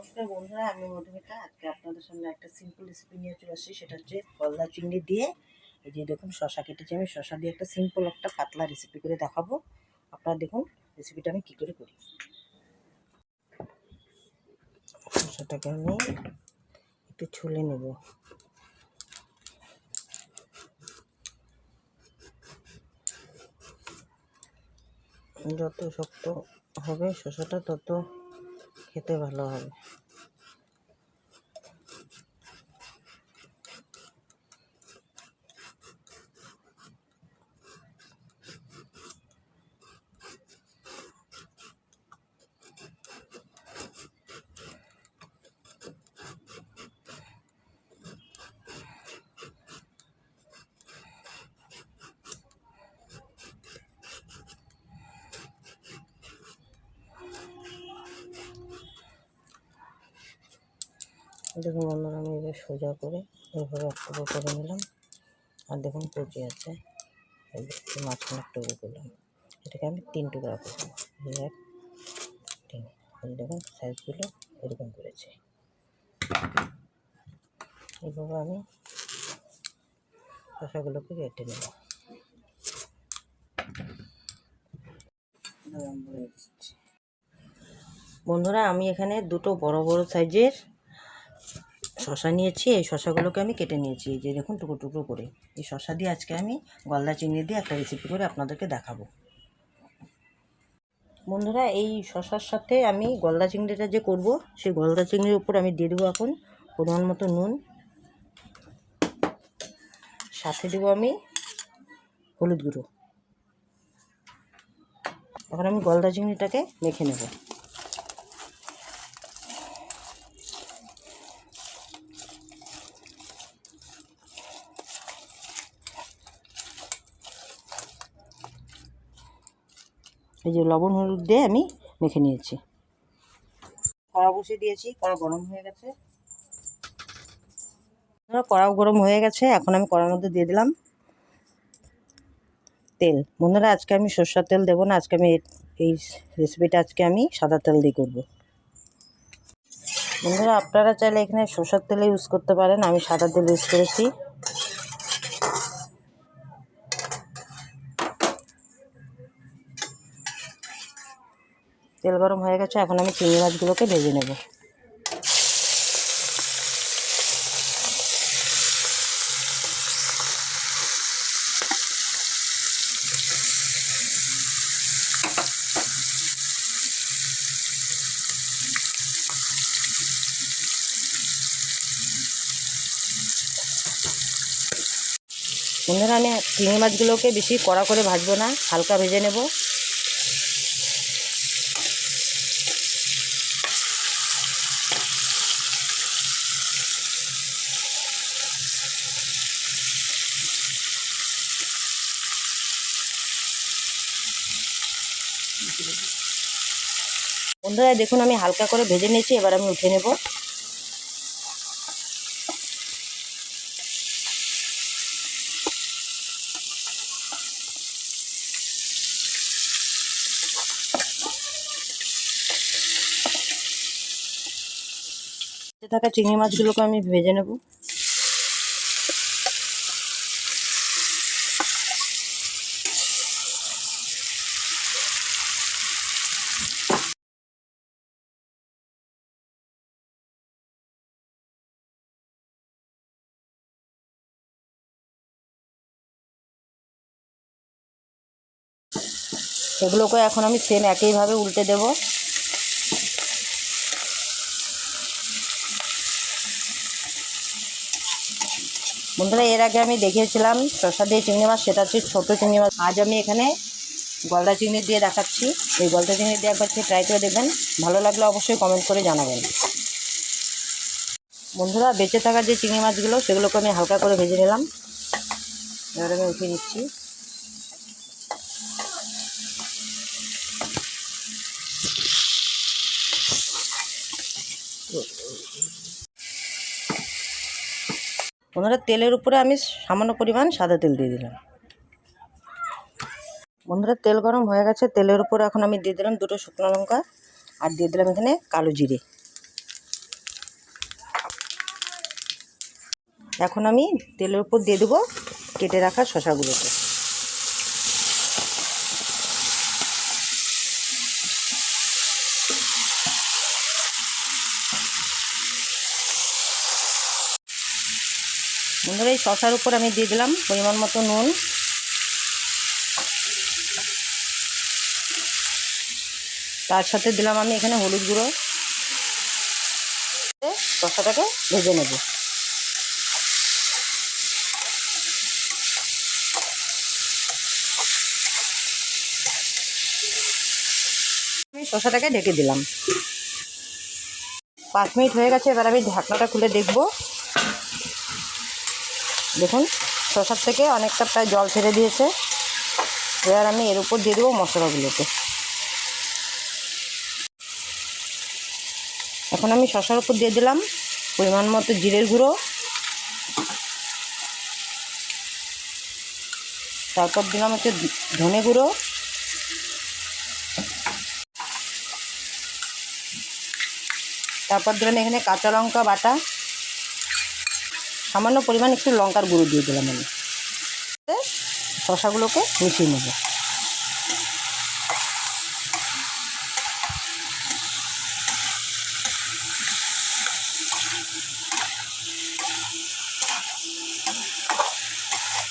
নমস্কার বন্ধুরা, আমি মধুমিতা। আজকে আপনাদের সামনে একটা সিম্পল রেসিপি নিয়ে চলে আসছি। সেটা হচ্ছে গলদা চিংড়ি দিয়ে, এই যে দেখুন শশা কেটেছি আমি, শশা দিয়ে একটা সিম্পল একটা পাতলা রেসিপি করে দেখাবো। আপনারা দেখুন রেসিপিটা আমি কী করে করি। শশাটাকে আমি একটু ছুলে নেব। যত শক্ত হবে শশাটা তত খেতে ভালো হবে। দেখুন বন্ধুরা, আমি এবার সোজা করে এইভাবে একটা করে নিলাম। আর দেখুন কুচি আছে, এই যে মাঝখানে একটা করলাম। এটাকে আমি 3 টুকরা করবো। এক, 3। দেখুন সাইজগুলো এরকম করেছে। এইভাবে আমি শসাগুলোকে কেটে নেব। বন্ধুরা, আমি এখানে দুটো বড় বড় সাইজের শসা নিয়েছি। এই শসাগুলোকে আমি কেটে নিয়েছি, এই যে দেখুন টুকরো টুকরো করে। এই শসা দিয়ে আজকে আমি গলদা চিংড়ি দিয়ে একটা রেসিপি করে আপনাদেরকে দেখাবো। বন্ধুরা, এই শসার সাথে আমি গলদা চিংড়িটা যে করব, সেই গলদা চিংড়ির উপর আমি দিয়ে দেবো এখন পরিমাণ মতো নুন, সাথে দেবো আমি হলুদ গুঁড়ো। এখন আমি গলদা চিংড়িটাকে মেখে নেব। এই যে লবণ হলুদ দিয়ে আমি মেখে নিয়েছি। কড়া বসিয়ে দিয়েছি, কড়া গরম হয়ে গেছে। কড়াও গরম হয়ে গেছে। এখন আমি কড়ার মধ্যে দিয়ে দিলাম তেল। বন্ধুরা, আজকে আমি সরষের তেল দেবো না, আজকে আমি এই রেসিপিটা আজকে আমি সাদা তেল দিয়ে করব। বন্ধুরা, আপনারা চাইলে এখানে সরষের তেল ইউজ করতে পারেন, আমি সাদা তেল ইউজ করেছি। তেল গরম হয়ে গেছে, এখন আমি চিংড়ি মাছগুলোকে ভেজে নেব। বন্ধুরা, আমি চিংড়ি মাছগুলোকে বেশি কড়া করে ভাজবো না, হালকা ভেজে নেব। বন্ধুরা, দেখুন আমি হালকা করে ভেজে নিয়েছি, এবার আমি উঠে নেব। থাকা চিংড়ি মাছগুলোকে আমি ভেজে নেব। এগুলোকে এখন আমি সেম একইভাবে উল্টে দেব। বন্ধুরা, এর আগে আমি দেখিয়েছিলাম শসা দিয়ে চিংড়ি মাছ, সেটা হচ্ছে ছোটো চিংড়ি মাছ। আজ আমি এখানে গলদা চিংড়ি দিয়ে দেখাচ্ছি। এই গলদা চিংড়ি দিয়ে একবার ট্রাই করে দেখবেন, ভালো লাগলে অবশ্যই কমেন্ট করে জানাবেন। বন্ধুরা, বেঁচে থাকা যে চিংড়ি মাছগুলো, সেগুলোকে আমি হালকা করে ভেজে নিলাম। এবার আমি উঠিয়ে নিচ্ছি। বন্ধুরা, তেলের উপরে আমি সামান্য পরিমাণ সাদা তেল দিয়ে দিলাম। বন্ধুরা, তেল গরম হয়ে গেছে। তেলের উপরে এখন আমি দিয়ে দিলাম 2টো শুকনো লঙ্কা, আর দিয়ে দিলাম এখানে কালো জিরে। এখন আমি তেলের উপর দিয়ে দেবো কেটে রাখা শসাগুলোকে। বন্ধুরা এই শসার উপর আমি দিয়ে দিলাম পরিমাণ মতো নুন, তার সাথে দিলাম আমি এখানে হলুদ গুঁড়ো। শসাটাকে ভেজে নেব। আমি শসাটাকে ঢেকে দিলাম। 5 মিনিট হয়ে গেছে। এবার আমি ঢাকনাটা খুলে দেখব। দেখুন শসার থেকে অনেকটা প্রায় জল ছেড়ে দিয়েছে। এবার আমি এর উপর দিয়ে দেবো মশলাগুলোকে। এখন আমি শসার উপর দিয়ে দিলাম পরিমাণ মতো জিরের গুঁড়ো, তারপর দিলাম হচ্ছে ধনে গুঁড়ো, তারপর দিলাম এখানে কাঁচা লঙ্কা বাটা, সামান্য পরিমাণ একটু লঙ্কার গুঁড়ো দিয়ে দিলাম। আমি শসাগুলোকে মিশিয়ে নেব।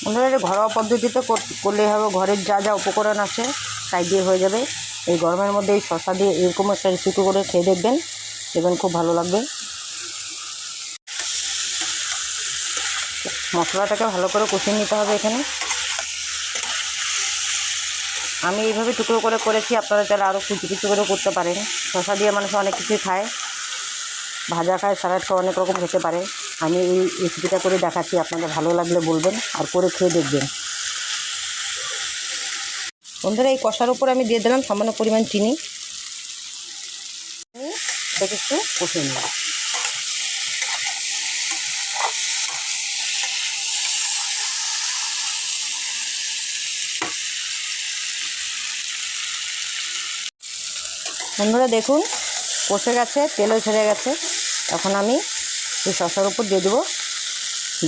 বন্ধুরা এটা ঘরোয়া পদ্ধতিতে করলেই হবে। ঘরের যা যা উপকরণ আছে তাই দিয়ে হয়ে যাবে। এই গরমের মধ্যে এই শসা দিয়ে এরকম একটা রেসিপি করে খেয়ে দেখবেন, খুব ভালো লাগবে। মশলাটাকে ভালো করে কষিয়ে নিতে হবে। এখানে আমি এইভাবে টুকরো করে করেছি, আপনারা চাইলে আরও কুচি কুচি করে করতে পারেন। শসা দিয়ে মানুষ অনেক কিছুই খায়, ভাজা খায়, স্যালাড খায়, অনেক রকম খেতে পারে। আমি এই রেসিপিটা করে দেখাচ্ছি, আপনাদের ভালো লাগলে বলবেন আর করে খেয়ে দেখবেন। বন্ধুরা এই কষার উপর আমি দিয়ে দিলাম সামান্য পরিমাণ চিনি। এটাকে একটু কষিয়ে নেব। বন্ধুরা দেখুন কষে গেছে, তেলও ছেড়ে গেছে। এখন আমি এই শসার উপর দিয়ে দেবো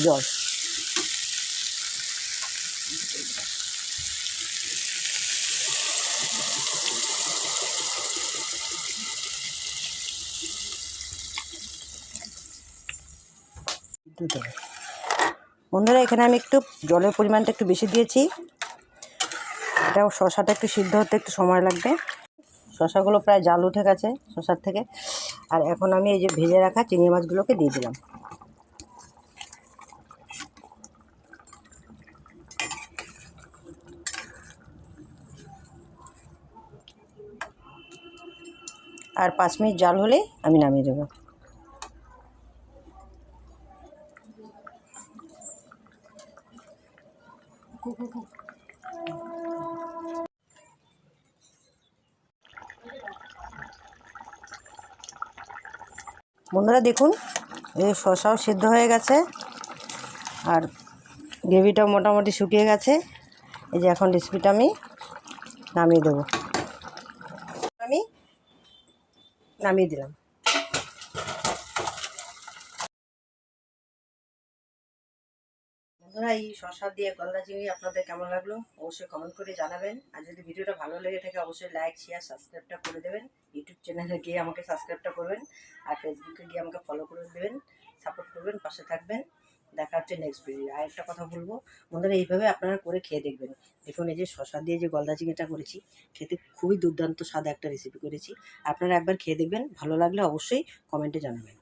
জল। বন্ধুরা এখানে আমি একটু জলের পরিমাণটা একটু বেশি দিয়েছি। এটাও শসাটা একটু সিদ্ধ হতে একটু সময় লাগবে। শসাগুলো প্রায় জাল উঠে গেছে শসার থেকে। আর এখন আমি এই যে ভেজে রাখা চিংড়ি মাছগুলোকে দিয়ে দিলাম। আর 5 মিনিট জাল হলেই আমি নামিয়ে দেবো। বন্ধুরা দেখুন এই শসাও সিদ্ধ হয়ে গেছে আর গ্রেভিটাও মোটামুটি শুকিয়ে গেছে। এই যে এখন রেসিপিটা আমি নামিয়ে দেবো। আমি নামিয়ে দিলাম। বন্ধুরা এই শসা দিয়ে গলদা চিংড়ি আপনাদের কেমন লাগলো অবশ্যই কমেন্ট করে জানাবেন। আর যদি ভিডিওটা ভালো লেগে থাকে অবশ্যই লাইক শেয়ার সাবস্ক্রাইবটা করে দেবেন। ইউটিউব চ্যানেলে গিয়ে আমাকে সাবস্ক্রাইবটা করবেন আর ফেসবুকে গিয়ে আমাকে ফলো করে দেবেন, সাপোর্ট করবেন, পাশে থাকবেন। দেখা হচ্ছে নেক্সট ভিডিও। আর একটা কথা বলবো বন্ধুরা, এইভাবে আপনারা করে খেয়ে দেখবেন। দেখুন এই যে শসা দিয়ে যে গলদা চিংড়িটা করেছি, খেতে খুবই দুর্দান্ত স্বাদ একটা রেসিপি করেছি। আপনারা একবার খেয়ে দেখবেন, ভালো লাগলে অবশ্যই কমেন্টে জানাবেন।